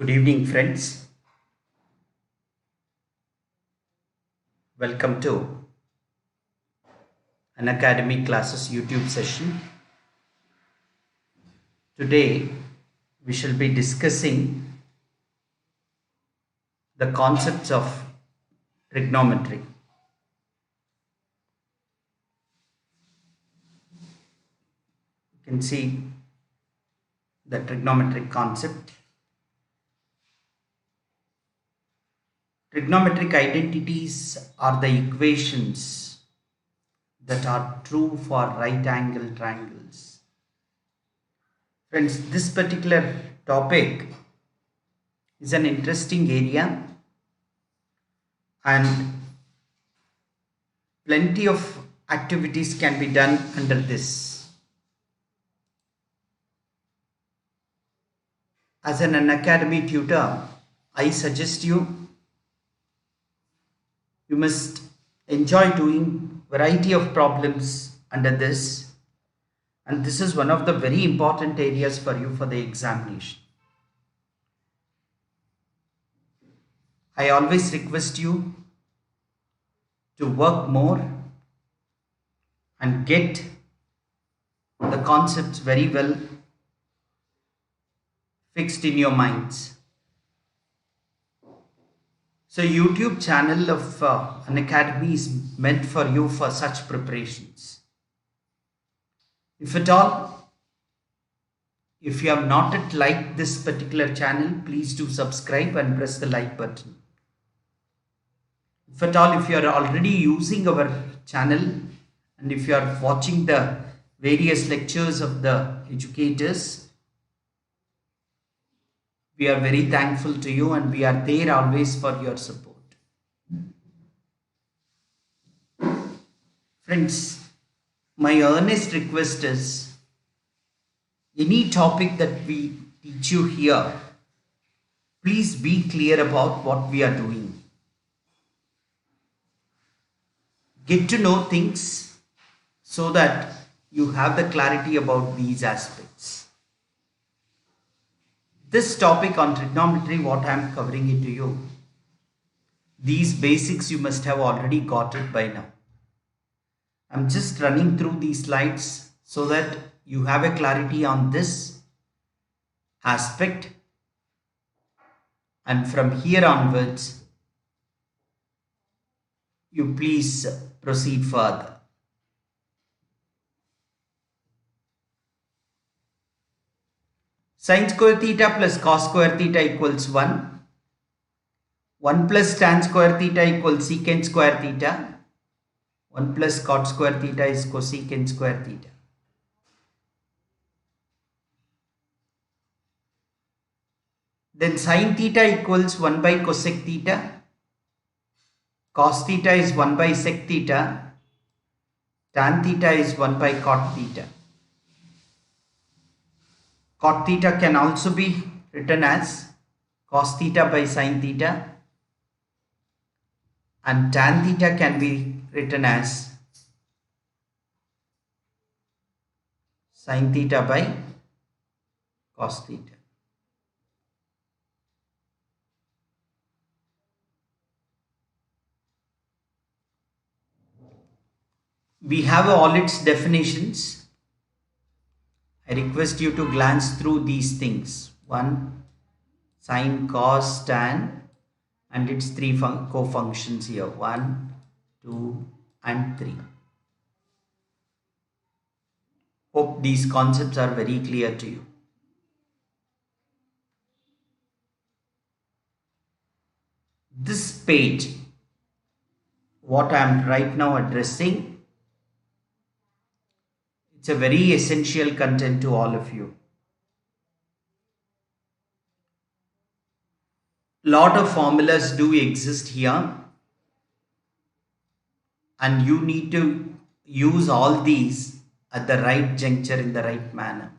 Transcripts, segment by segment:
Good evening, friends. Welcome to Unacademy classes YouTube session. Today, we shall be discussing the concepts of trigonometry. You can see the trigonometric concept. Trigonometric identities are the equations that are true for right angle triangles. Friends, this particular topic is an interesting area and plenty of activities can be done under this. As an Unacademy tutor, I suggest you must enjoy doing variety of problems under this, and this is one of the very important areas for you for the examination. I always request you to work more and get the concepts very well fixed in your minds. So YouTube channel of Unacademy is meant for you for such preparations. If at all, if you have not yet liked this particular channel, please do subscribe and press the like button. If at all, if you are already using our channel and if you are watching the various lectures of the educators, we are very thankful to you and we are there always for your support. Friends, my earnest request is, any topic that we teach you here, please be clear about what we are doing. Get to know things so that you have the clarity about these aspects. This topic on trigonometry, what I am covering it to you, these basics you must have already got it by now. I am just running through these slides so that you have a clarity on this aspect, and from here onwards you please proceed further. Sin square theta plus cos square theta equals 1. 1 plus tan square theta equals secant square theta. 1 plus cot square theta is cosecant square theta. Then sin theta equals 1 by cosec theta. Cos theta is 1 by sec theta. Tan theta is 1 by cot theta. Cot theta can also be written as cos theta by sin theta, and tan theta can be written as sin theta by cos theta. We have all its definitions. I request you to glance through these things. 1, sin, cos, tan, and its three co-functions here. 1, 2, and 3. Hope these concepts are very clear to you. This page, what I am right now addressing, it's a very essential content to all of you. Lot of formulas do exist here, and you need to use all these at the right juncture in the right manner.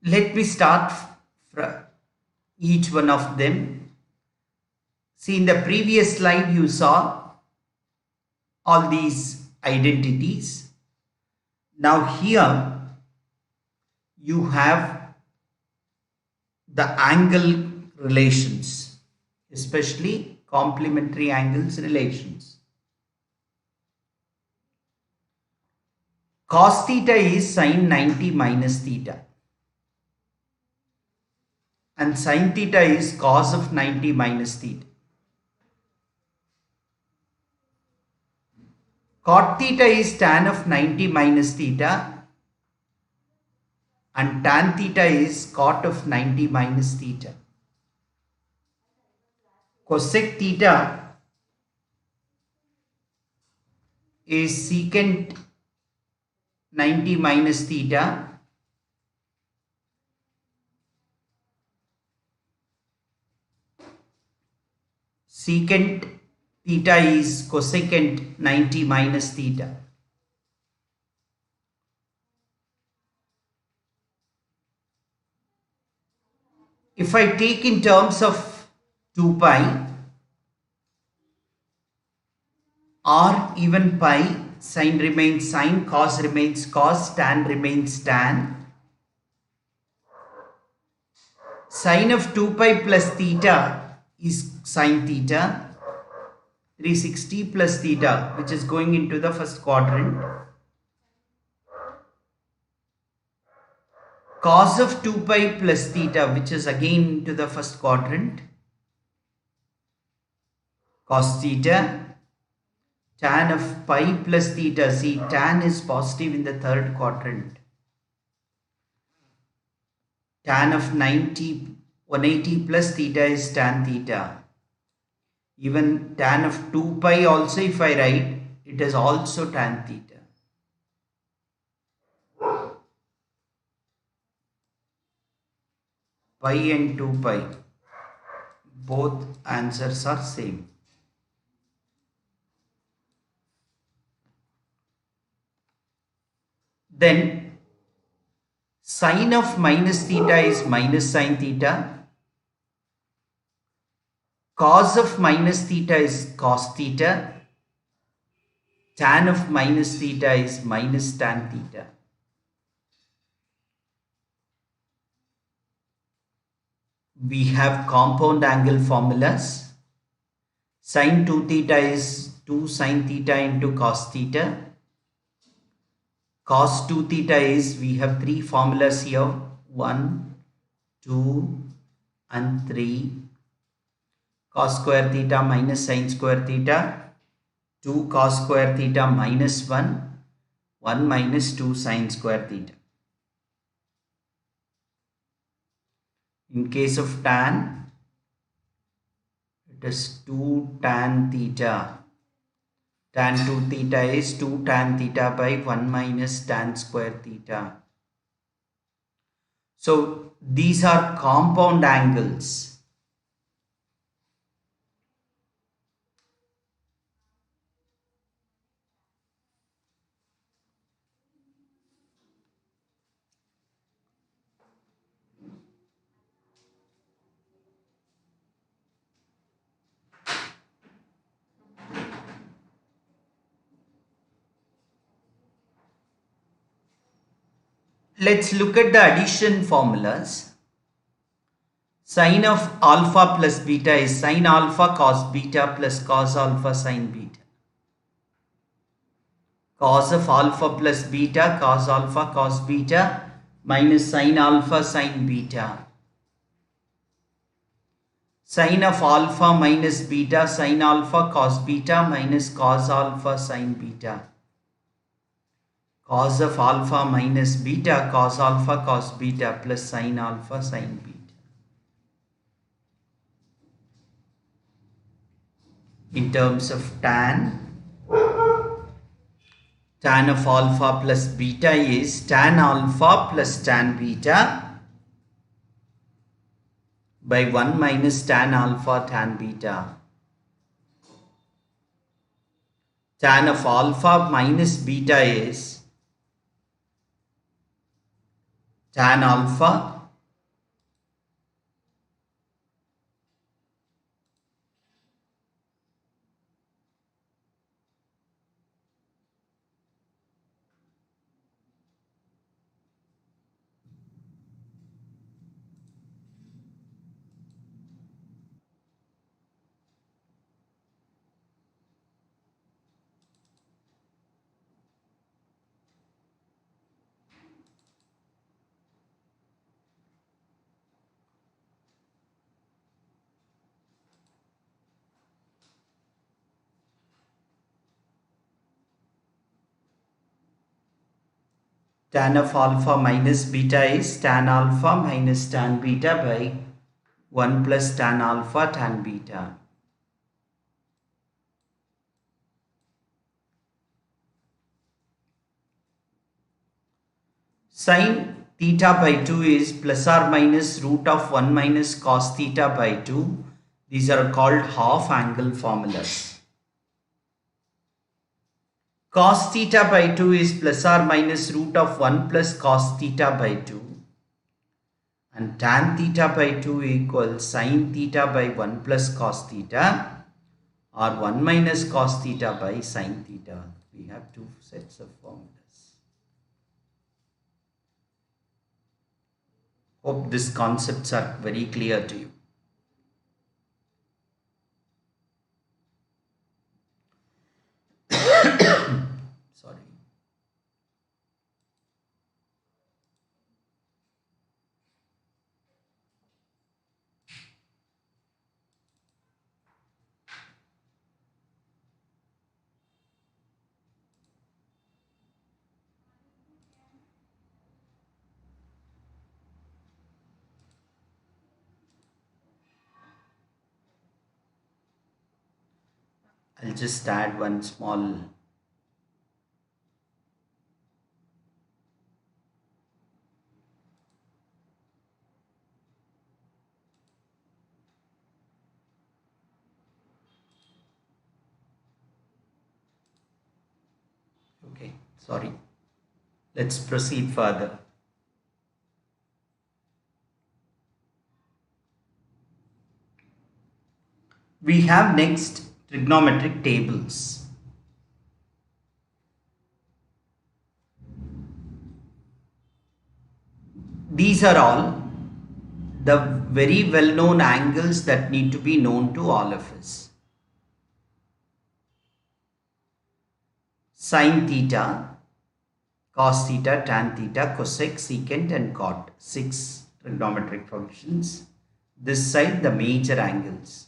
Let me start from each one of them. See, in the previous slide you saw all these identities. Now here you have the angle relations, especially complementary angles relations. Cos theta is sin 90 minus theta, and sin theta is cos of 90 minus theta. Cot theta is tan of 90 minus theta, and tan theta is cot of 90 minus theta. Cosec theta is secant 90 minus theta, secant theta is cosecant 90 minus theta. If I take in terms of 2 pi, r even pi, sin remains sin, cos remains cos, tan remains tan. Sin of 2 pi plus theta is sin theta, 360 plus theta, which is going into the first quadrant. Cos of 2 pi plus theta, which is again into the first quadrant. Cos theta. Tan of pi plus theta, see tan is positive in the third quadrant. Tan of 180 plus theta is tan theta. Even tan of 2 pi also, if I write, it is also tan theta. Pi and 2 pi, both answers are same. Then sin of minus theta is minus sin theta. Cos of minus theta is cos theta. Tan of minus theta is minus tan theta. We have compound angle formulas. Sin 2 theta is 2 sin theta into cos theta. Cos 2 theta is, we have three formulas here, 1, 2 and 3. Cos square theta minus sin square theta, 2 cos square theta minus 1, 1 minus 2 sin square theta. In case of tan, it is 2 tan theta. Tan 2 theta is 2 tan theta by 1 minus tan square theta. So these are compound angles. Let's look at the addition formulas. Sin of alpha plus beta is sin alpha cos beta plus cos alpha sin beta. Cos of alpha plus beta, cos alpha cos beta minus sin alpha sin beta. Sin of alpha minus beta, sin alpha cos beta minus cos alpha sin beta. Cos of alpha minus beta, cos alpha cos beta plus sin alpha sin beta. In terms of tan of alpha plus beta is tan alpha plus tan beta by 1 minus tan alpha tan beta. Tan of alpha minus beta is tan alpha Tan of alpha minus beta is tan alpha minus tan beta by 1 plus tan alpha tan beta. Sin theta by 2 is plus or minus root of 1 minus cos theta by 2. These are called half angle formulas. Cos theta by 2 is plus or minus root of 1 plus cos theta by 2. And tan theta by 2 equals sin theta by 1 plus cos theta, or 1 minus cos theta by sin theta. We have two sets of formulas. Hope these concepts are very clear to you. Sorry. I'll just add one small okay, sorry. Let's proceed further. We have next trigonometric tables. These are all the very well-known angles that need to be known to all of us. Sin theta, cos theta, tan theta, cosec, secant and cot. 6 trigonometric functions. This side the major angles.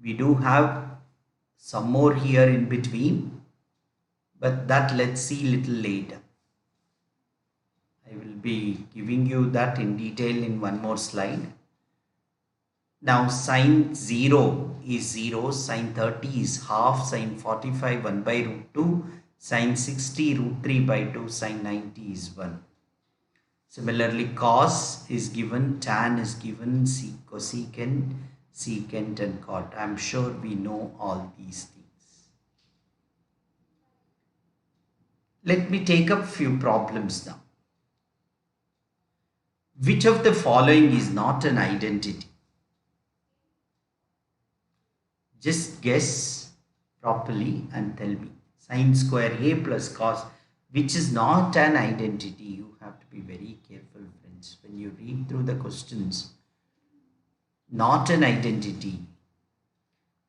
We do have some more here in between, but that let's see little later. I will be giving you that in detail in one more slide. Now sin 0 is 0, sin 30 is half, sin 45 1 by root 2, sin 60 root 3 by 2, sin 90 is 1. Similarly, cos is given, tan is given, cosecant, secant and cot. I am sure we know all these things. Let me take up few problems now. Which of the following is not an identity? Just guess properly and tell me. Sin square a plus cos, which is not an identity. You have to be very careful, friends, when you read through the questions. Not an identity.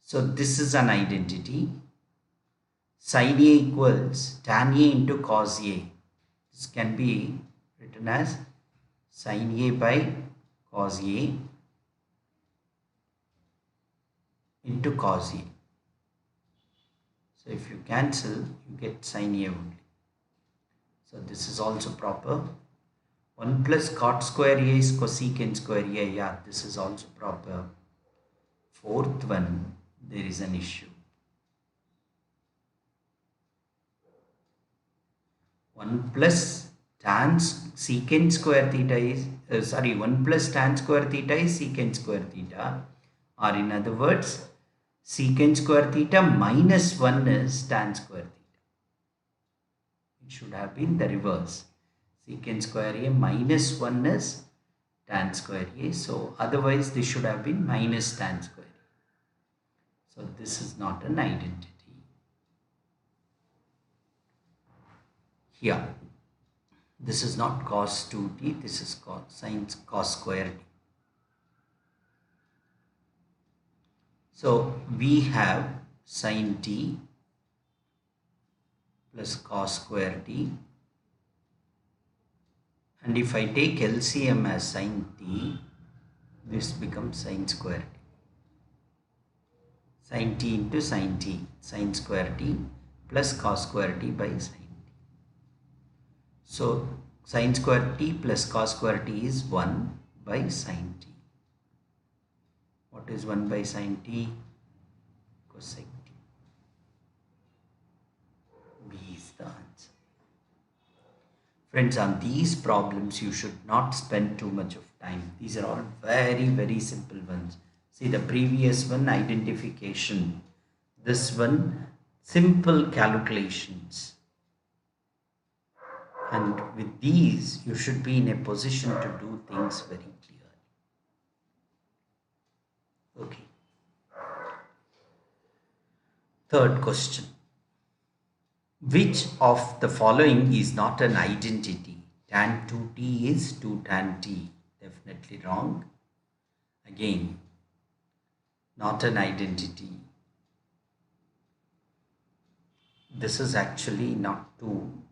So this is an identity. Sin a equals tan a into cos a. This can be written as sin a by cos a into cos a. So if you cancel, you get sin a only. So this is also proper. 1 plus cot square a is cosecant square a. Yeah, this is also proper. Fourth one, there is an issue. 1 plus tan secant square theta is 1 plus tan square theta is secant square theta, or in other words, secant square theta minus 1 is tan square theta. It should have been the reverse. Secant square a minus 1 is tan square a. So otherwise this should have been minus tan square a. So this is not an identity. Here, this is not cos 2t, this is cos square t. So we have sin t plus cos square t, and if I take LCM as sin t, this becomes sin square t. Sin t into sin t, sin square t plus cos square t by sin t. So sin square t plus cos square t is 1 by sin t. What is 1 by sin t? Cosec t. B is the answer. Friends, on these problems you should not spend too much of time. These are all very, very simple ones. See, the previous one, identification. This one, simple calculations. And with these, you should be in a position to do things very clearly. Okay. Third question. Which of the following is not an identity? Tan 2t is 2 tan t. Definitely wrong. Again, not an identity. This is actually not 2.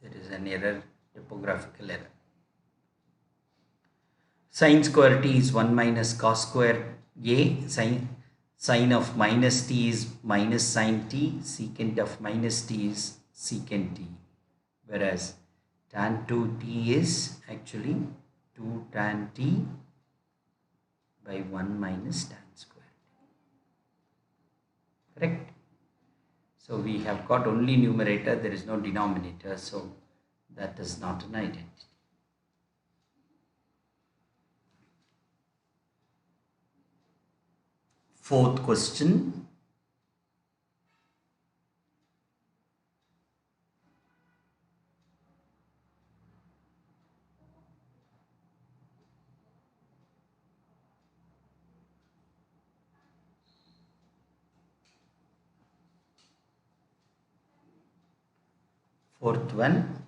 There is an error, typographical error. Sin square t is 1 minus cos square a. Sin of minus t is minus sin t. Secant of minus t is secant t. Whereas tan 2t is actually 2 tan t by 1 minus tan square t. Correct? So we have got only numerator, there is no denominator, so that is not an identity. Fourth question. Fourth one.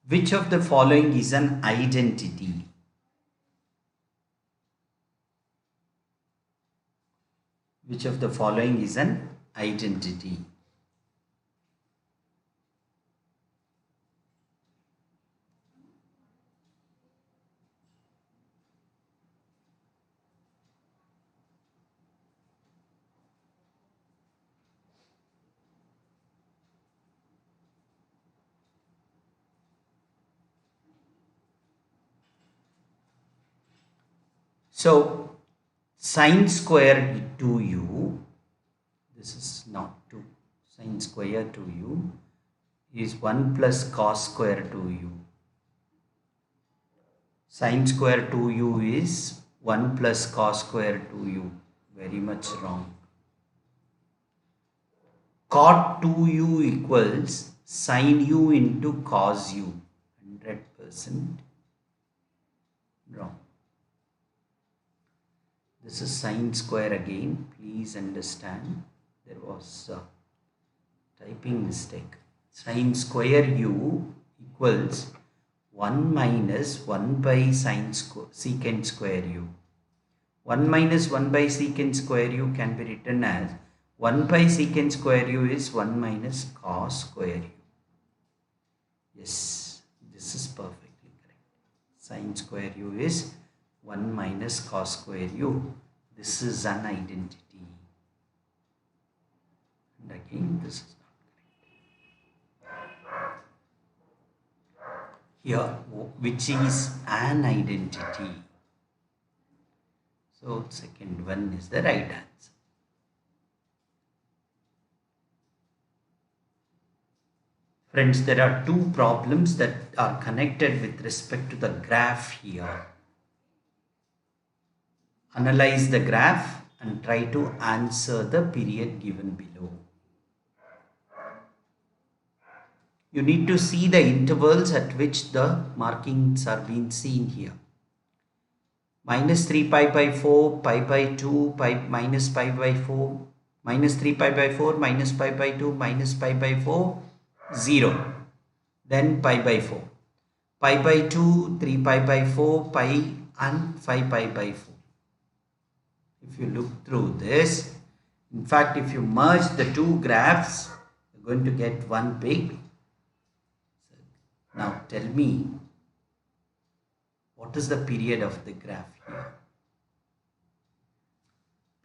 Which of the following is an identity? Which of the following is an identity? So sin square 2u, this is not 2, sin square 2u is 1 plus cos square 2u. Sin square 2u is 1 plus cos square 2u. Very much wrong. Cot 2u equals sin u into cos u. 100% wrong. This is sin square again. Please understand there was a typing mistake. Sin square u equals 1 minus 1 by secant square u. 1 minus 1 by secant square u can be written as 1 by secant square u is 1 minus cos square u. Yes, this is perfectly correct. Sin square u is 1 minus cos square u. This is an identity. And again, this is not correct. Here, which is an identity? So, second one is the right answer. Friends, there are two problems that are connected with respect to the graph here. Analyze the graph and try to answer the period given below. You need to see the intervals at which the markings are being seen here. Minus 3 pi by 4, pi by 2, minus pi by 4, minus 3 pi by 4, minus pi by 2, minus pi by 4, 0. Then pi by 4. Pi by 2, 3 pi by 4, pi and 5 pi by 4. If you look through this, in fact, if you merge the two graphs, you're going to get one big. Now tell me, what is the period of the graph here?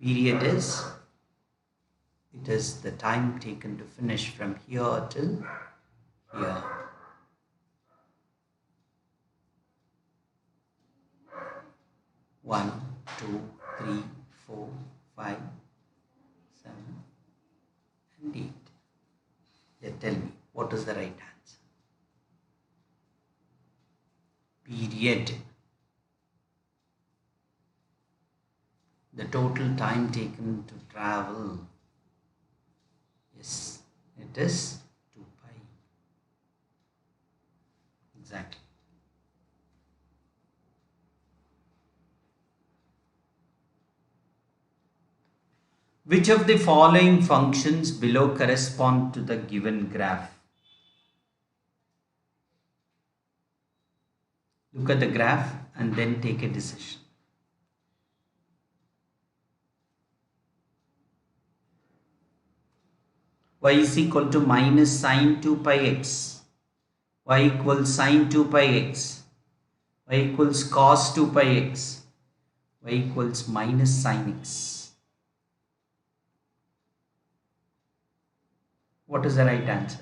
Period is It is the time taken to finish from here till here. One, two, three, 4, 5, 7, and 8. Yeah, tell me, what is the right answer? Period. The total time taken to travel. Yes, it is 2 pi. Exactly. Which of the following functions below correspond to the given graph? Look at the graph and then take a decision. Y is equal to minus sine 2 pi x. Y equals sine 2 pi x. Y equals cos 2 pi x. Y equals minus sine x. What is the right answer?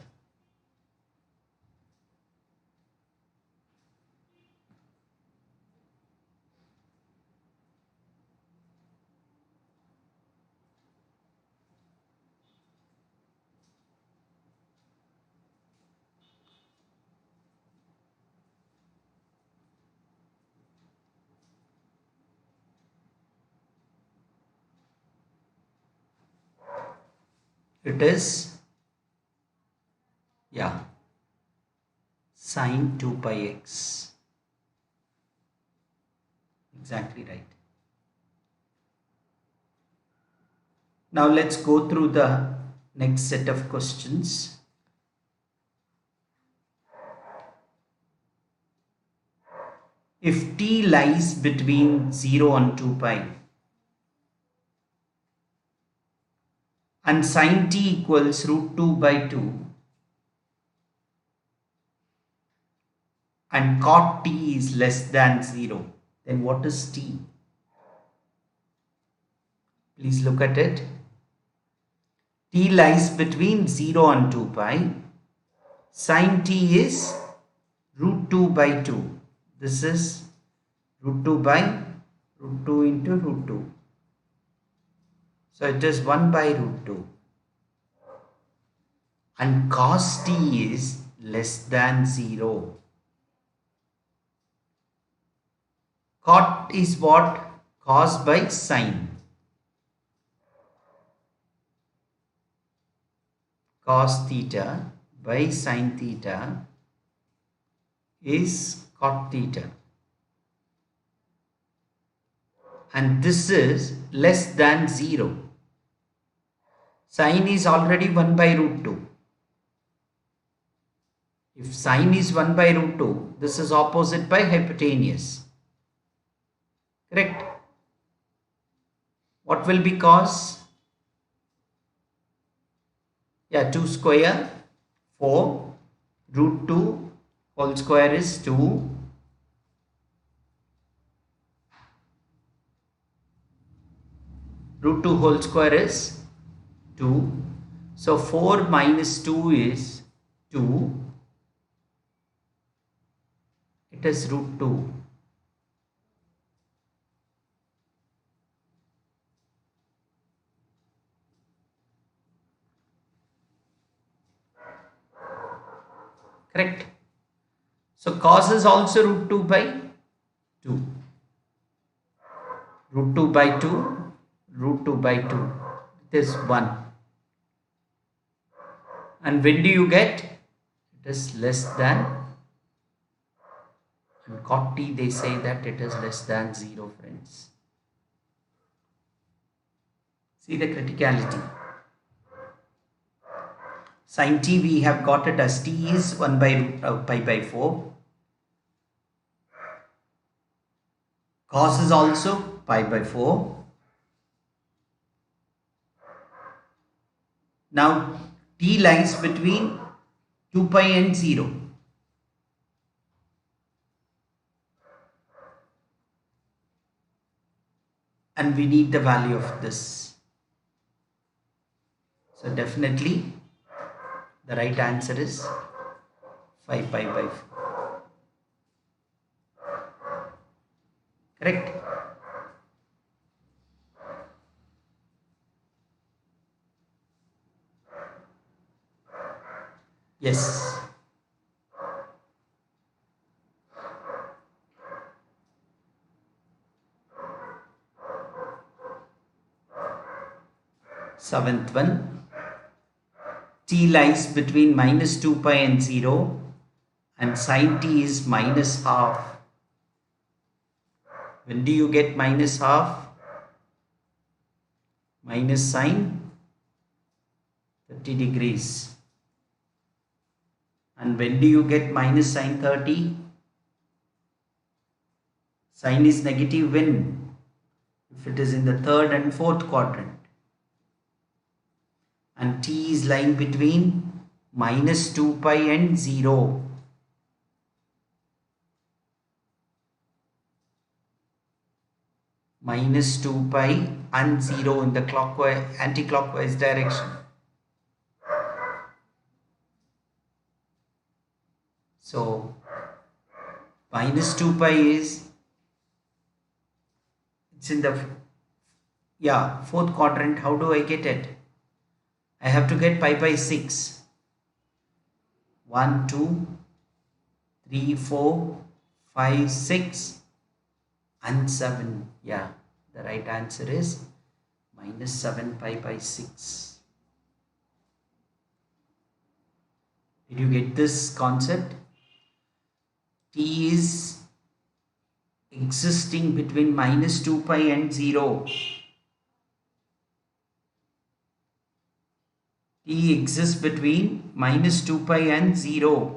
It is, yeah, sine 2 pi x. Exactly right. Now let's go through the next set of questions. If t lies between 0 and 2 pi and sine t equals root 2 by 2 and cot t is less than 0, then what is t? Please look at it. T lies between 0 and 2 pi. Sine t is root 2 by 2. This is root 2 by root 2 into root 2. So it is 1 by root 2. And cos t is less than 0. Cot is what? Cos by sine. Cos theta by sine theta is cot theta. And this is less than 0. Sine is already 1 by root 2. If sine is 1 by root 2, this is opposite by hypotenuse. Correct? What will be cos? Yeah, 2 square, 4. Root 2 whole square is 2. Root 2 whole square is 2. So 4 minus 2 is 2. It is root 2. Correct? So cos is also root 2 by 2. Root 2 by 2, root 2 by 2. It is 1. And when do you get? It is less than. And cot t, they say that it is less than 0, friends. See the criticality. Sin t, we have got it as t is 1 by root pi by 4. Cos is also pi by 4. Now t lies between 2 pi and 0. And we need the value of this. So definitely the right answer is 5 pi by 4. Correct? Yes. Seventh one. T lies between minus 2 pi and 0 and sine t is minus half. When do you get minus half? Minus sine 30 degrees. And when do you get minus sine 30? Sine is negative when? If it is in the third and fourth quadrant. And t is lying between minus 2 pi and 0. Minus 2 pi and 0 in the anti-clockwise direction. So minus 2 pi is, it's in the fourth quadrant. How do I get it? I have to get pi by 6. 1, 2, 3, 4, 5, 6 and 7. Yeah, the right answer is minus 7 pi by 6. Did you get this concept? T is existing between minus 2 pi and 0. T exists between minus 2 pi and 0.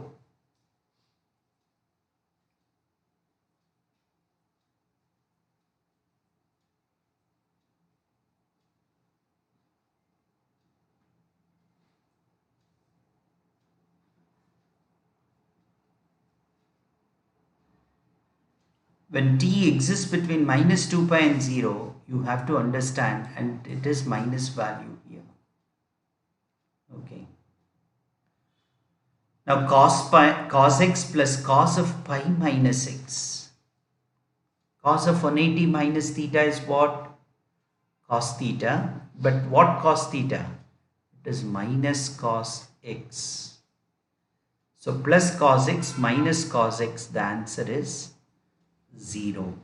When t exists between minus 2 pi and 0, you have to understand, and it is minus value here. Okay. Now cos x plus cos of pi minus x. Cos of 180 minus theta is what? Cos theta. But what cos theta? It is minus cos x. So plus cos x minus cos x, the answer is 0.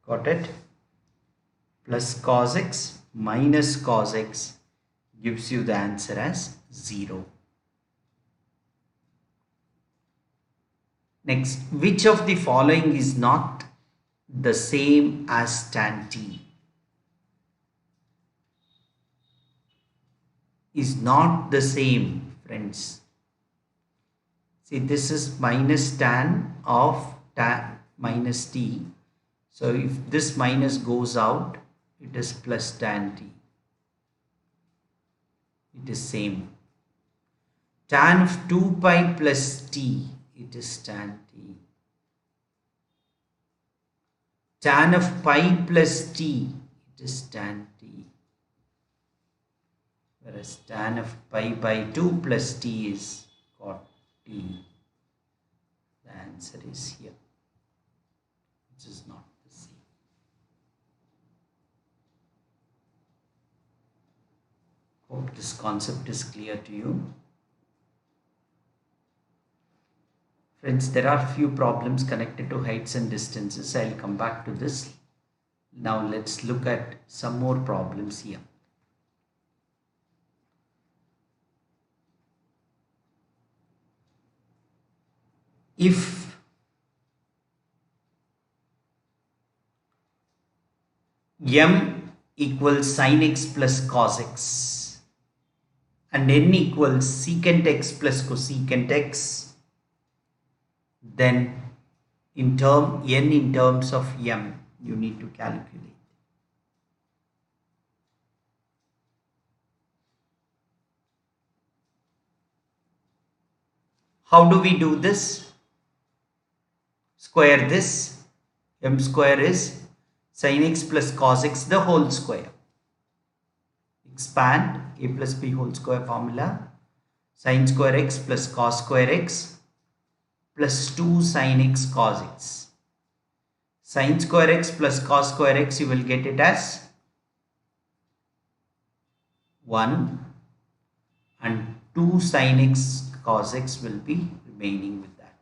Got it? Plus cos x minus cos x gives you the answer as 0. Next, which of the following is not the same as tan t? Is not the same, friends. See, this is minus tan of tan minus t. So if this minus goes out, it is plus tan t. It is same. Tan of 2 pi plus t, it is tan t. Tan of pi plus t, it is tan t. Whereas tan of pi by 2 plus t is cot t. The answer is here, which is not the same. Hope this concept is clear to you. Friends, there are few problems connected to heights and distances. I'll come back to this. Now let's look at some more problems here. If m equals sin x plus cos x and n equals secant x plus cosecant x, then in terms of m, you need to calculate. How do we do this? Square this. M square is sin x plus cos x the whole square. Expand a plus b whole square formula. Sin square x plus cos square x plus 2 sin x cos x. Sin square x plus cos square x, you will get it as 1, and 2 sin x cos x will be remaining with that.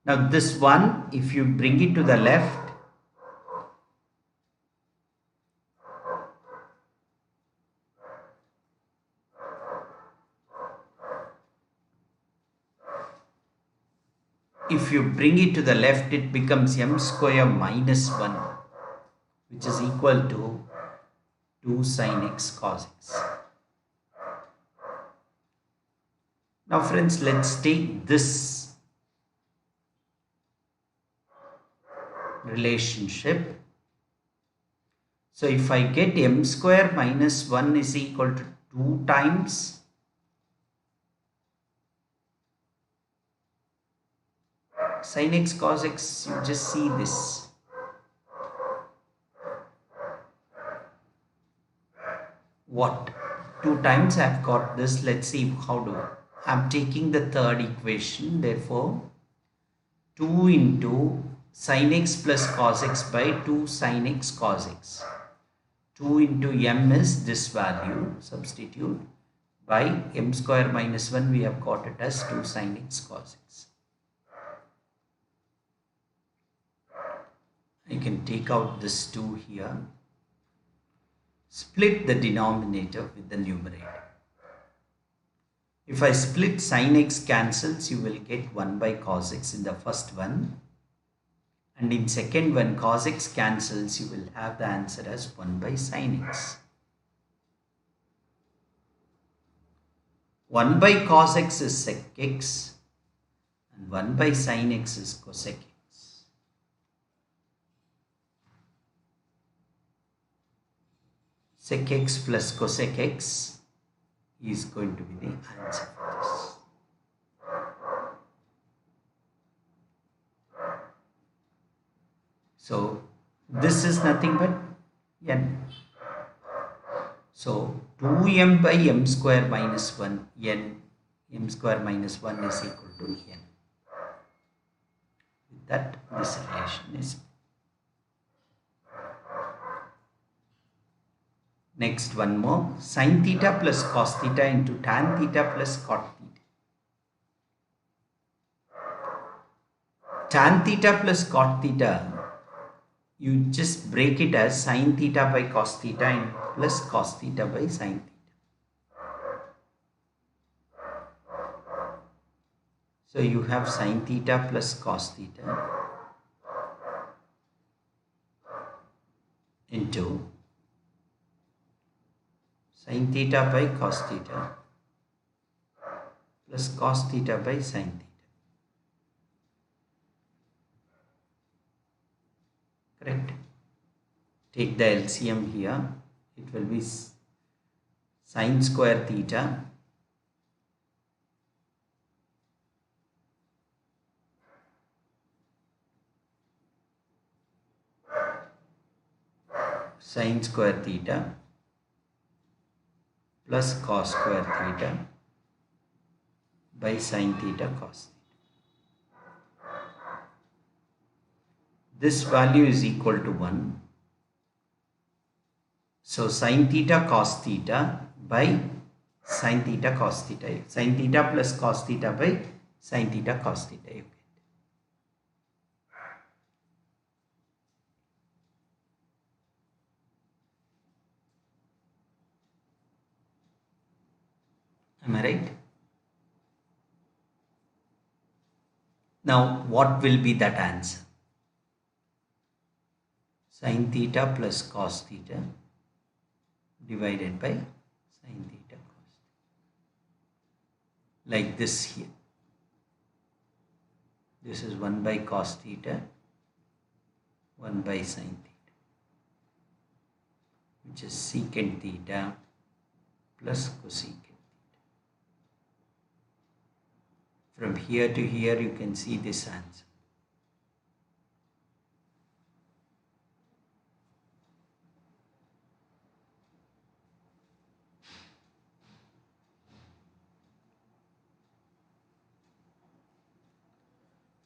Now this one, if you bring it to the left, it becomes m square minus 1, which is equal to 2 sin x cos x. Now friends, let's take this relationship. So if I get m square minus 1 is equal to 2 times sin x cos x, you just see this. What? 2 times I have got this. Let's see how do I. am taking the third equation. Therefore, 2 into sin x plus cos x by 2 sin x cos x. 2 into m is this value. Substitute by m square minus 1. We have got it as 2 sin x cos x. I can take out this 2 here. Split the denominator with the numerator. If I split sin x cancels, you will get 1 by cos x in the first one. And in second one, cos x cancels, you will have the answer as 1 by sin x. 1 by cos x is sec x and 1 by sin x is cosec x. Sec x plus cosec x is going to be the answer for this. So this is nothing but n. So 2m by m square minus 1 n, m square minus 1 is equal to n. With that, this relation is. Next one more, sin theta plus cos theta into tan theta plus cot theta. Tan theta plus cot theta, you just break it as sin theta by cos theta and plus cos theta by sin theta. So you have sin theta plus cos theta into sin theta by cos theta plus cos theta by sin theta. Correct. Take the LCM here. It will be sin square theta sin square theta plus cos square theta by sin theta cos theta. This value is equal to 1. So sin theta cos theta by sin theta cos theta. Sin theta plus cos theta by sin theta cos theta you get. Am I right? Now what will be that answer? Sin theta plus cos theta divided by sin theta cos theta. Like this here. This is 1 by cos theta, 1 by sin theta, which is secant theta plus cosecant theta. From here to here you can see this answer.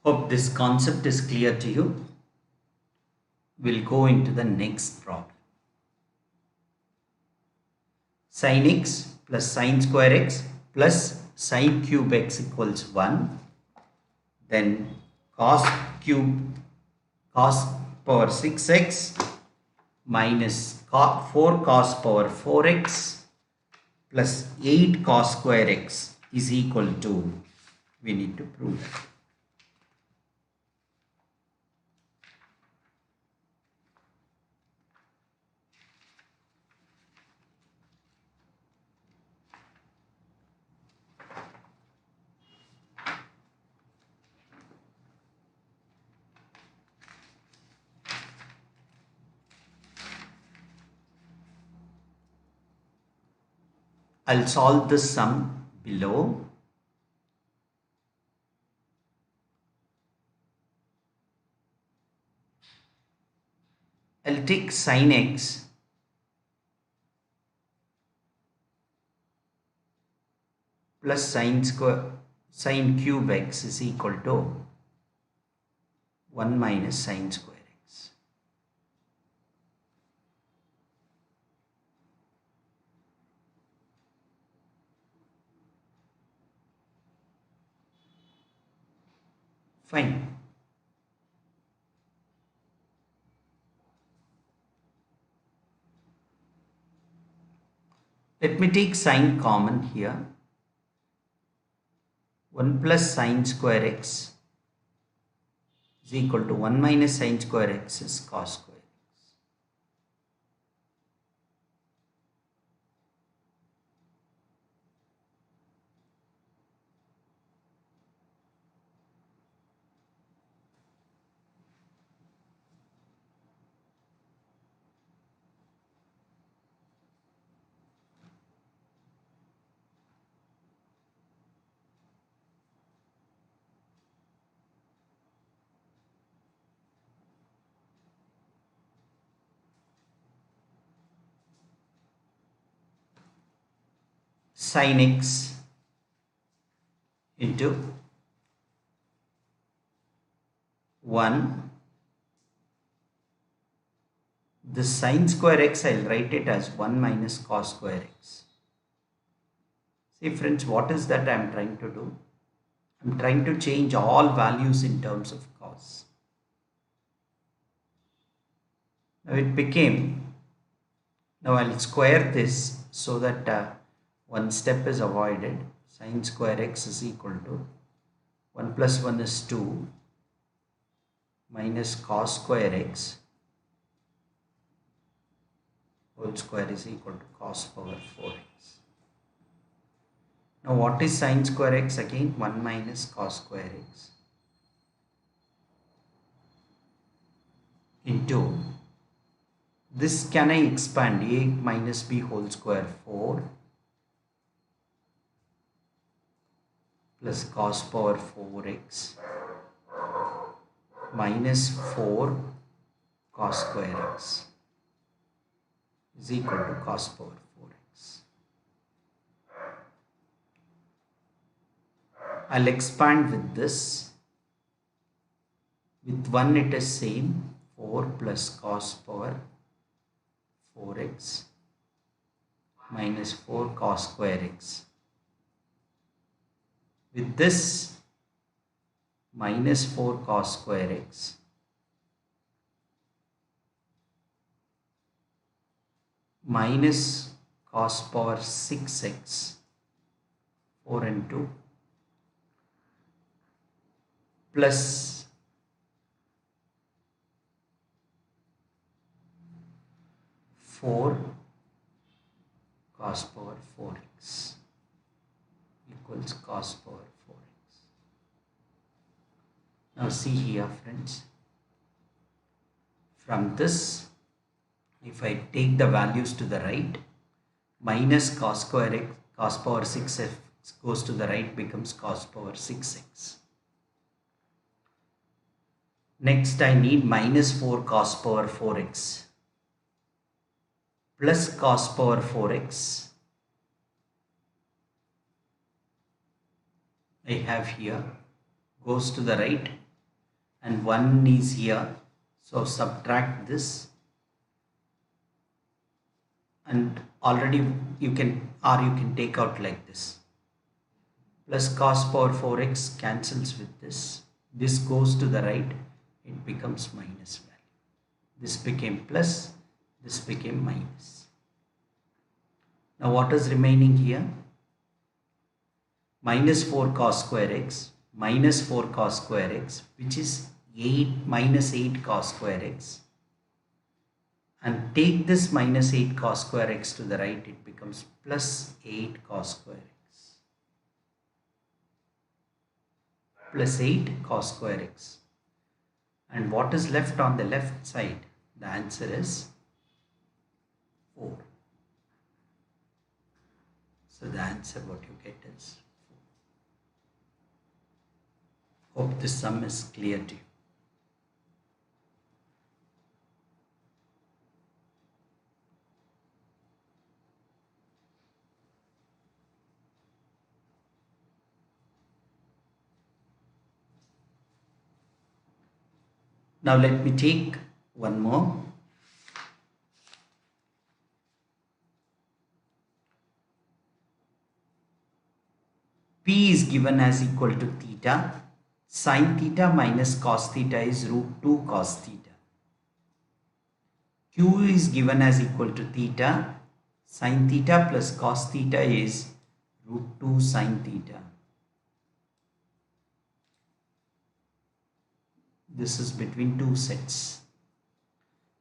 Hope this concept is clear to you. We'll go into the next problem. Sin x plus sin square x plus sin cube x equals 1. Then cos power 6x minus 4 cos power 4x plus 8 cos square x is equal to, we need to prove that. I'll solve the sum below. I'll take sin x plus sin cube x is equal to 1 minus sin square x. Fine. Let me take sin common here. 1 plus sin square x is equal to 1 minus sin square x is cos square x. Sin x into 1. The sin square x, I'll write it as 1 minus cos square x. See friends, what is that I'm trying to do? I'm trying to change all values in terms of cos. Now it became, now I'll square this so that one step is avoided. Sin square x is equal to 1 plus 1 is 2 minus cos square x whole square is equal to cos power 4x. Now what is sin square x again? 1 minus cos square x into, this can I expand, a minus b whole square 4 plus cos power 4x minus 4 cos square x is equal to cos power 4x. I'll expand with this. With 1 it is same, 4 plus cos power 4x minus 4 cos square x. With this, minus 4 cos square x minus cos power 6x, 4 and 2, plus cos power 4x equals cos power 4x. Now see here friends, from this if I take the values to the right, minus cos square x, cos power 6x goes to the right, becomes cos power 6x. Next I need minus 4 cos power 4x plus cos power 4x. I have here, goes to the right, and 1 is here. So subtract this, and already you can take out like this. Plus cos power 4x cancels with this. This goes to the right. It becomes minus value. This became plus. This became minus. Now what is remaining here? Minus 4 cos square x minus 4 cos square x, which is 8 minus 8 cos square x. And take this minus 8 cos square x to the right. It becomes plus 8 cos square x. Plus 8 cos square x. And what is left on the left side? The answer is 4. So the answer what you get is 4. Hope this sum is clear to you. Now let me take one more. P is given as equal to theta. Sin theta minus cos theta is root 2 cos theta. Q is given as equal to theta. Sin theta plus cos theta is root 2 sin theta. This is between two sets.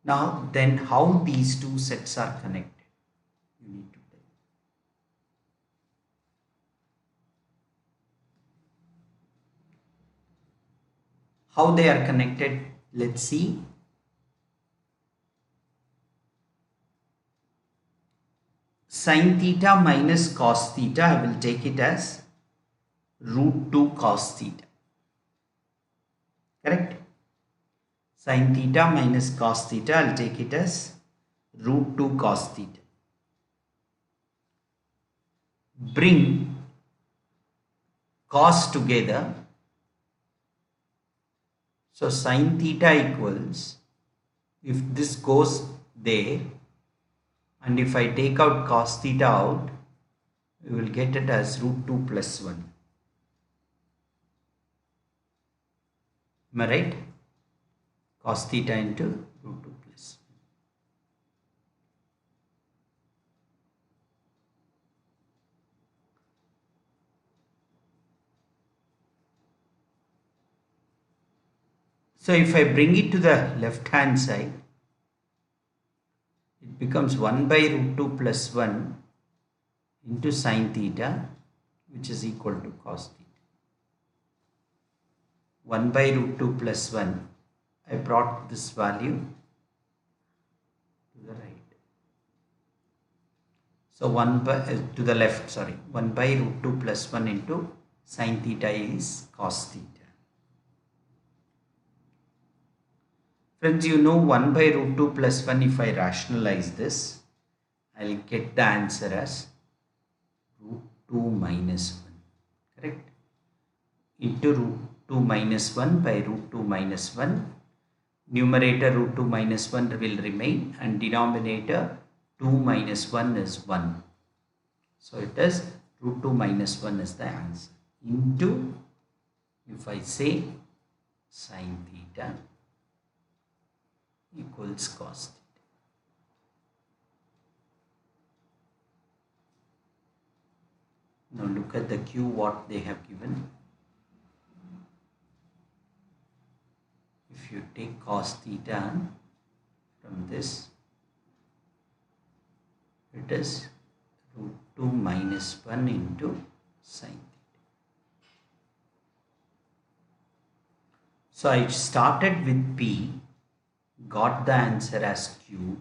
Now then how these two sets are connected? You need to tell. How they are connected? Let's see. Sin theta minus cos theta, I will take it as root 2 cos theta. Correct? Sin theta minus cos theta, I will take it as root 2 cos theta. Bring cos together. So sin theta equals, if this goes there, and if I take out cos theta out, we will get it as root 2 plus 1. Am I right? Cos theta into root 2 plus 1. So if I bring it to the left hand side, it becomes 1 by root 2 plus 1 into sin theta, which is equal to cos theta. 1 by root 2 plus 1, I brought this value to the right. So 1 by, to the left, sorry. 1 by root 2 plus 1 into sin theta is cos theta. Friends, you know 1 by root 2 plus 1, if I rationalize this, I will get the answer as root 2 minus 1. Correct? Into root 2 minus 1 by root 2 minus 1. Numerator root 2 minus 1 will remain, and denominator 2 minus 1 is 1. So it is root 2 minus 1 is the answer. Into, if I say sin theta equals cos theta. Now look at the Q, what they have given. If you take cos theta from this, it is root 2 minus 1 into sin theta. So I started with P, got the answer as Q.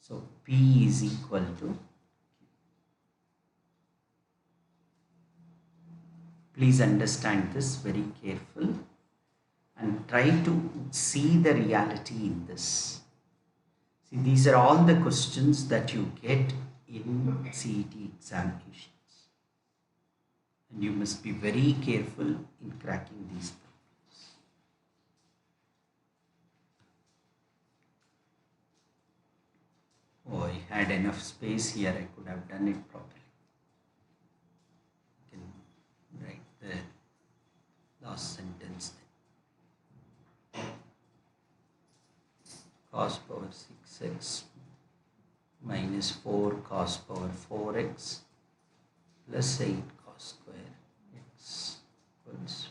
So P is equal to Q. Please understand this very careful and try to see the reality in this. See, these are all the questions that you get in CET examinations. And you must be very careful in cracking these problems. Oh, I had enough space here. I could have done it properly. I can write the last sentence then. Cos power 6x minus 4 cos power 4x plus 8 cos square x equals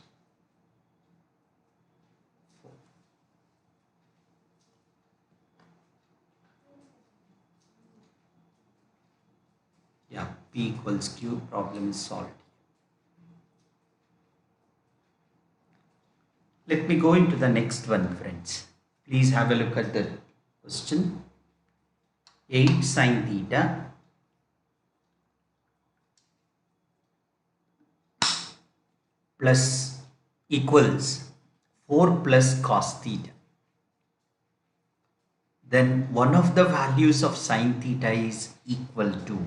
4. Yeah, P equals Q, problem is solved. Let me go into the next one, friends. Please have a look at the question. 8 sin theta plus equals 4 plus cos theta. Then one of the values of sin theta is equal to.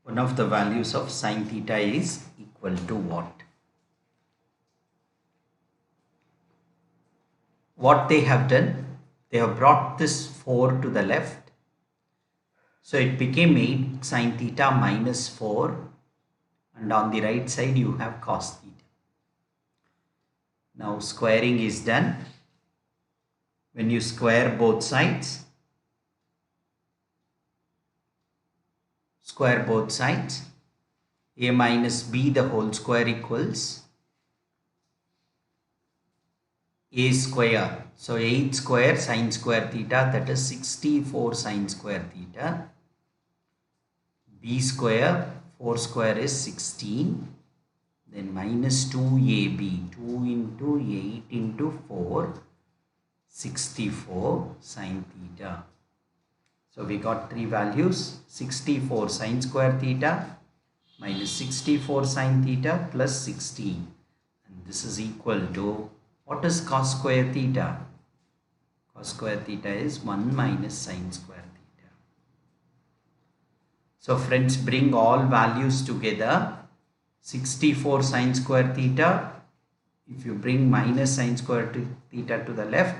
One of the values of sin theta is equal to what? What they have done, they have brought this 4 to the left. So it became 8 sin theta minus 4, and on the right side you have cos theta. Now squaring is done. When you square both sides, a minus b the whole square equals a square. So 8 square sin square theta, that is 64 sin square theta. B square, 4 square is 16. Then minus 2ab, 2 into 8 into 4, 64 sin theta. So we got three values: 64 sin square theta minus 64 sin theta plus 16. And this is equal to, what is cos square theta? Cos square theta is 1 minus sin square theta. So friends, bring all values together. 64 sin square theta, if you bring minus sin square theta to the left,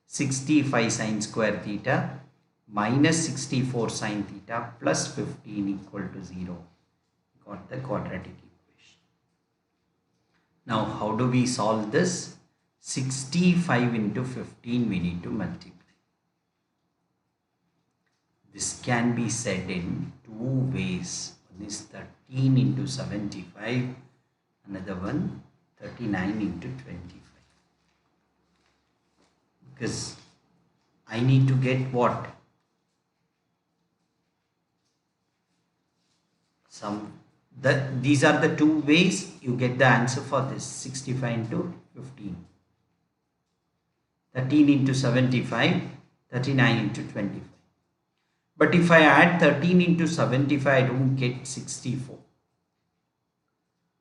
65 sin square theta minus 64 sin theta plus 15 equal to 0. Got the quadratic equation. Now how do we solve this? 65 into 15 we need to multiply. This can be said in two ways. One is 13 into 75, another one 39 into 25. Because I need to get what? These are the two ways you get the answer for this. 65 into 15. 13 into 75, 39 into 25. But if I add 13 into 75, I don't get 64.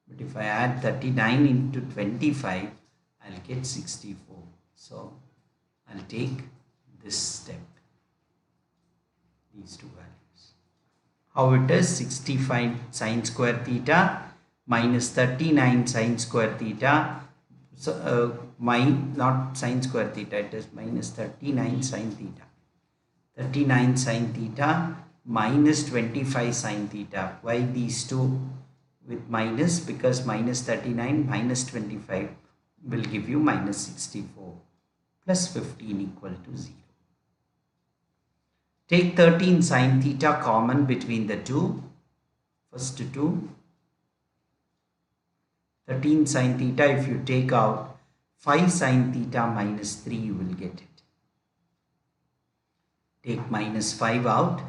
But if I add 39 into 25, I'll get 64. So I'll take this step, these two values. How it is? 65 sin square theta minus 39 sin square theta. So not sin square theta, it is minus 39 sin theta. 39 sin theta minus 25 sin theta. Why these two with minus? Because minus 39 minus 25 will give you minus 64 plus 15 equal to 0. Take 13 sin theta common between the two. First two. 13 sin theta, if you take out 5 sin theta minus 3, you will get it. Take minus 5 out,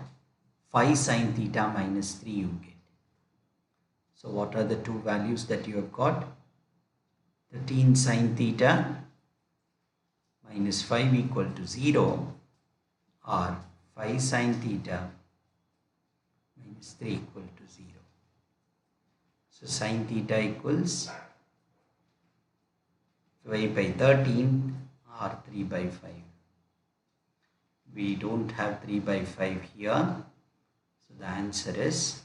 5 sin theta minus 3 you get. So what are the two values that you have got? 13 sin theta minus 5 equal to 0, or 5 sin theta minus 3 equal to 0. So sin theta equals 5 by 13 or 3 by 5. We don't have 3 by 5 here. So the answer is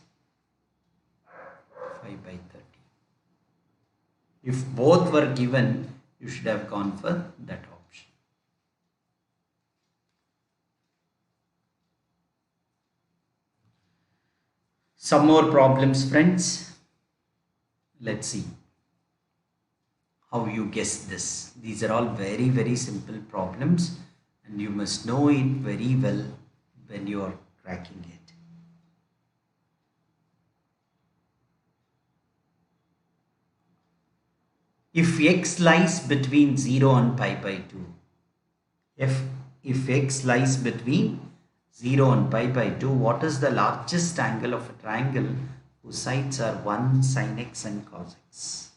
5 by 13. If both were given, you should have gone for that option. Some more problems, friends. Let's see how you guess this. These are all very, very simple problems and you must know it very well when you are cracking it. If x lies between 0 and pi by 2, if x lies between 0 and pi by 2, what is the largest angle of a triangle whose sides are 1 sin x and cos x?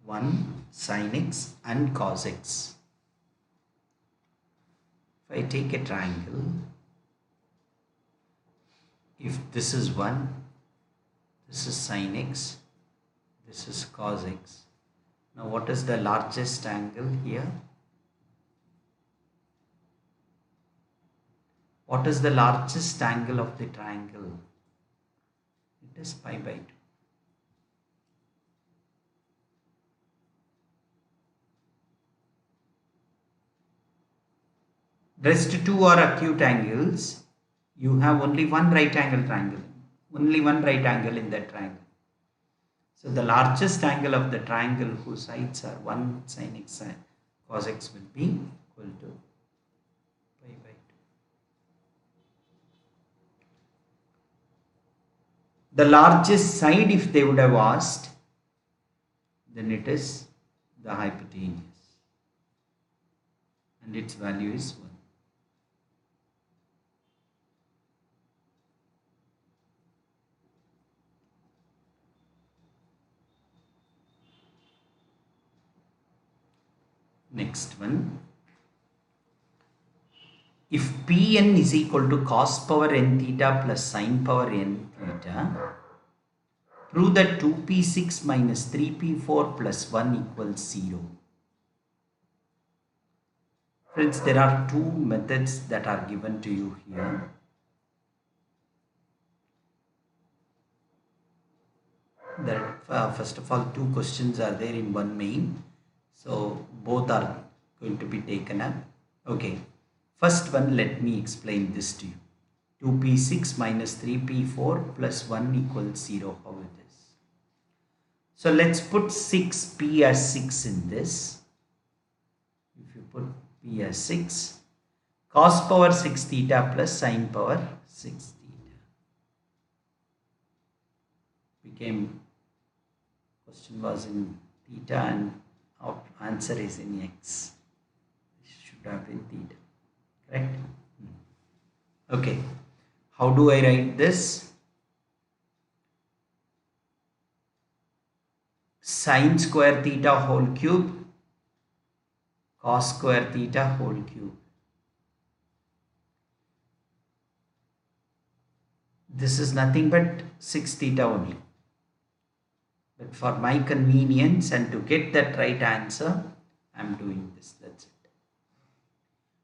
1 sin x and cos x. If I take a triangle, if this is 1, this is sin x, this is cos x. Now what is the largest angle here? What is the largest angle of the triangle? It is pi by 2. Rest two are acute angles. You have only one right angle triangle. Only one right angle in that triangle. So the largest angle of the triangle whose sides are 1 sin x and cos x will be equal to pi by 2. The largest side, if they would have asked, then it is the hypotenuse and its value is 1. Next one. If Pn is equal to cos power n theta plus sin power n theta, prove that 2p6 minus 3p4 plus 1 equals 0. Friends, there are two methods that are given to you here. First of all, two questions are there in one main. So both are going to be taken up. Okay. First one, let me explain this to you. 2p6 minus 3p4 plus 1 equals 0. How it is? So let's put 6p as 6 in this. If you put p as 6, cos power 6 theta plus sin power 6 theta. Question was in theta and our answer is in x. It should have been theta. Correct? Okay. How do I write this? Sin square theta whole cube, cos square theta whole cube. This is nothing but 6 theta only. But for my convenience and to get that right answer, I am doing this. That's it.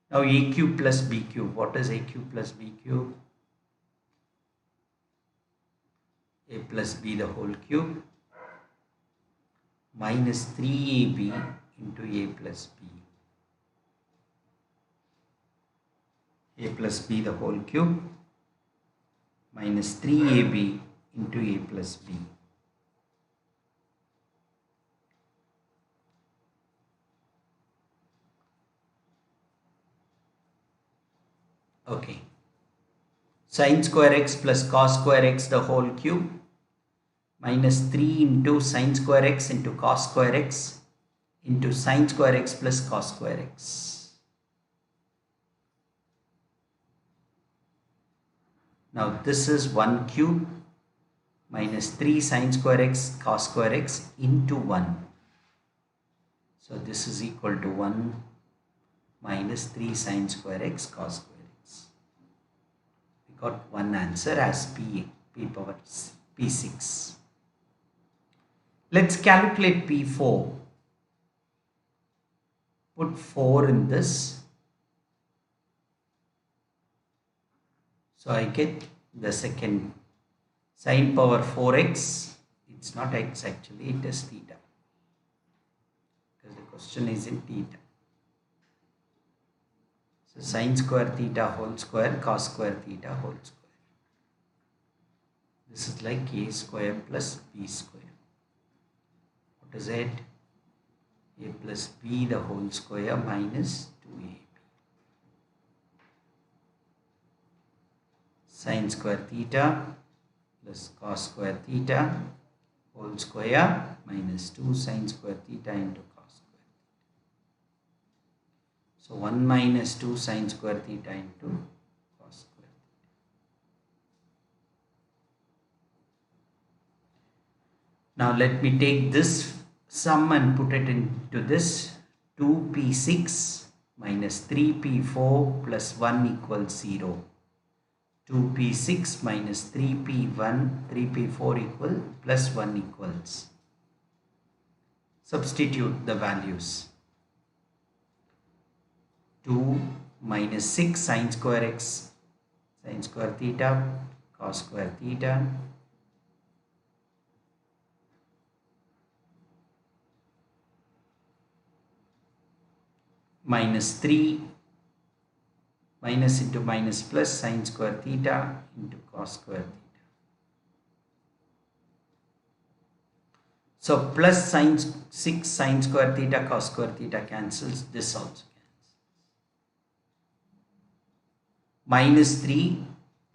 Now a cube plus b cube. What is a cube plus b cube? A plus b the whole cube minus 3ab into a plus b. A plus b the whole cube minus 3ab into a plus b. Okay. Sin square x plus cos square x the whole cube minus 3 into sin square x into cos square x into sin square x plus cos square x. Now this is 1 cube minus 3 sin square x cos square x into 1. So this is equal to 1 minus 3 sin square x cos square x. We got one answer as p power p6. Let's calculate p4. Put 4 in this. So I get the second sin power 4x. It's not x actually, it is theta. Because the question is in theta. So sine square theta whole square cos square theta whole square. This is like a square plus b square. What is it? A plus b the whole square minus 2ab. Sine square theta plus cos square theta whole square minus 2 sine square theta into cos square. So 1 minus 2 sine square theta into cos square. Now let me take this sum and put it into this. 2p6 minus 3p4 plus 1 equals 0. 2p6 minus 3p1, 3p4 equal plus 1 equals. Substitute the values. 2 minus 6 sine square x, sine square theta, cos square theta. Minus 3 minus into minus plus sine square theta into cos square theta. So plus sine 6 sine square theta cos square theta cancels. This also cancels. Minus 3,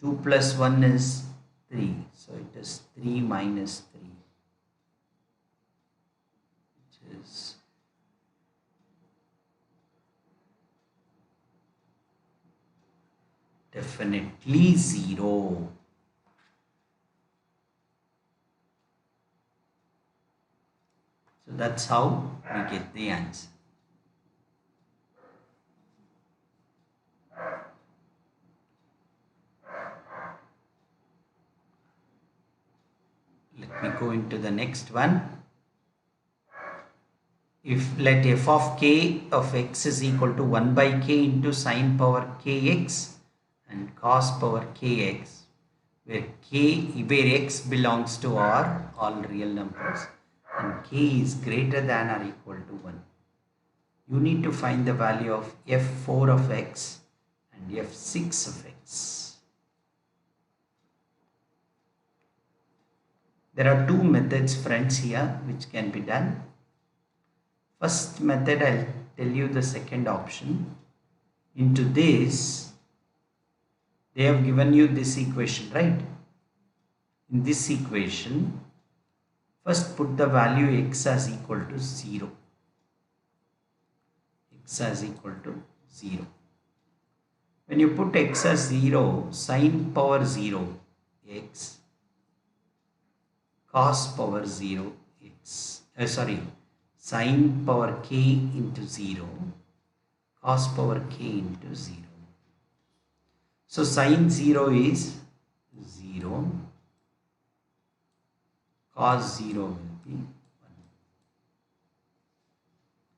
2 plus 1 is 3. So it is 3 minus 3, which is definitely 0. So that's how we get the answer. Let me go into the next one. If let f of k of x is equal to 1 by k into sine power kx and cos power kx, where x belongs to R, all real numbers, and k is greater than or equal to 1. You need to find the value of f4 of x and f6 of x. There are two methods, friends, here which can be done. First method, I'll tell you the second option. Into this, they have given you this equation, right? In this equation, first put the value x as equal to 0. X as equal to 0. When you put x as 0, sine power 0 x, cos power 0 x, sine power k into 0, cos power k into 0. So sine 0 is 0, cos 0 will be 1.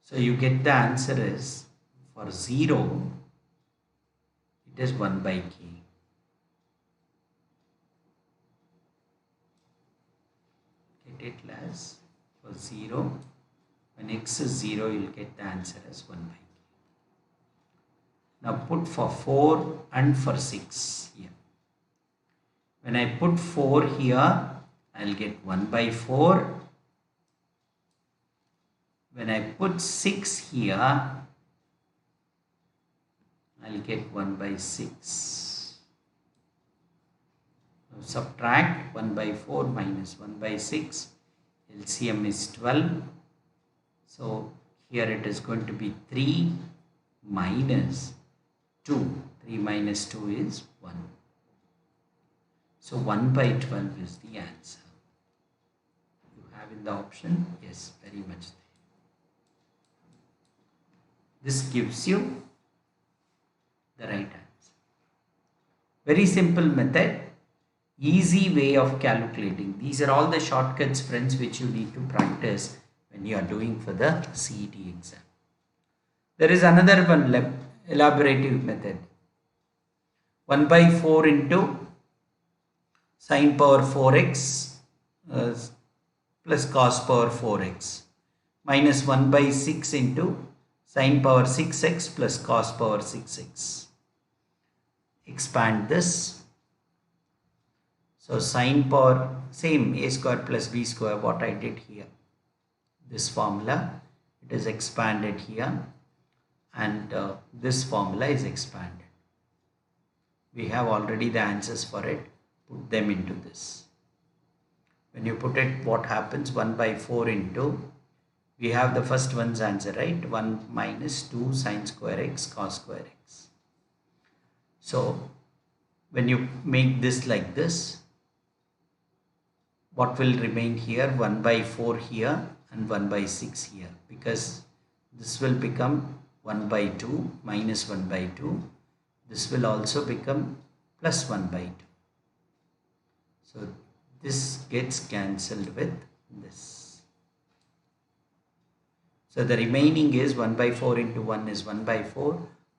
So you get the answer is, for 0, it is 1 by k. Get it, lads? For 0, when x is 0, you will get the answer as 1 by k. Now put for 4 and for 6 here. When I put 4 here, I will get 1 by 4. When I put 6 here, I will get 1 by 6. Now subtract 1 by 4 minus 1 by 6. LCM is 12. So here it is going to be 3 minus 2. 3 minus 2 is 1. So 1 by 12 is the answer. You have in the option? Yes, very much there. This gives you the right answer. Very simple method, easy way of calculating. These are all the shortcuts, friends, which you need to practice when you are doing for the CET exam. There is another one, elaborative method. 1 by 4 into sine power 4x plus cos power 4x minus 1 by 6 into Sine power 6x plus cos power 6x. Expand this. So sine power, same a square plus b square, what I did here. This formula, it is expanded here, and this formula is expanded. We have already the answers for it. Put them into this. When you put it, what happens? 1 by 4 into, we have the first one's answer, right? 1 minus 2 sine square x cos square x. So when you make this like this, what will remain here? 1 by 4 here and 1 by 6 here, because this will become 1 by 2 minus 1 by 2. This will also become plus 1 by 2. So this gets cancelled with this. So the remaining is 1 by 4 into 1 is 1 by 4.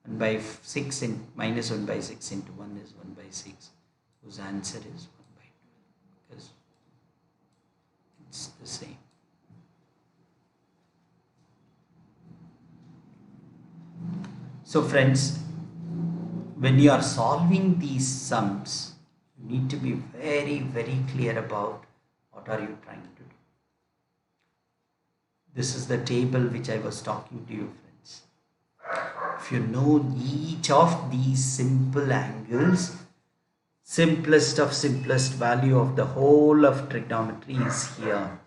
1 by 6 in minus 1 by 6 into 1 is 1 by 6. Whose answer is 1 by 12, because it's the same. So friends, when you are solving these sums, you need to be very, very clear about what are you trying to do. This is the table which I was talking to you, friends. If you know each of these simple angles, simplest of simplest value of the whole of trigonometry is here.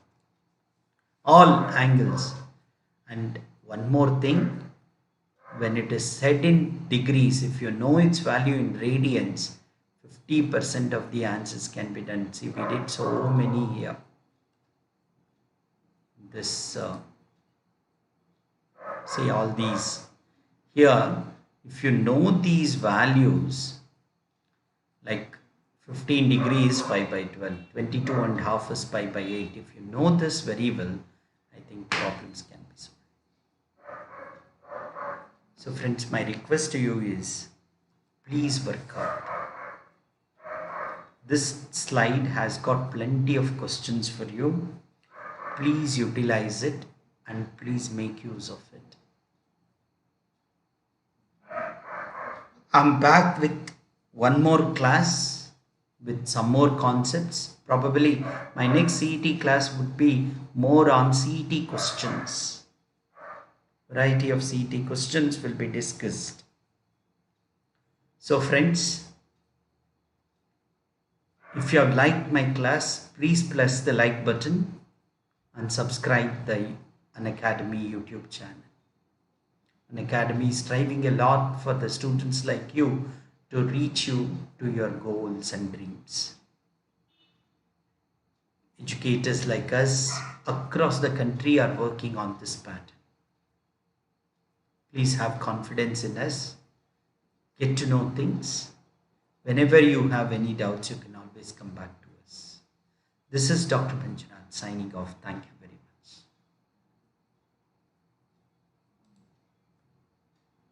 All angles. And one more thing, when it is set in degrees, if you know its value in radians, 50% of the answers can be done. See, we did so many here. This, see all these. Here, if you know these values, like 15 degrees 5 by 12, 22 and a half is pi by 8. If you know this very well, I think problems can be solved. So friends, my request to you is, please work hard. This slide has got plenty of questions for you. Please utilize it and please make use of it. I'm back with one more class with some more concepts. Probably my next CET class would be more on CET questions. Variety of CET questions will be discussed. So friends, if you have liked my class, please press the like button and subscribe the Unacademy YouTube channel. Unacademy is striving a lot for the students like you to reach you to your goals and dreams. Educators like us across the country are working on this pattern. Please have confidence in us. Get to know things. Whenever you have any doubts, you can always come back to us. This is Dr. Manjunath signing off. Thank you.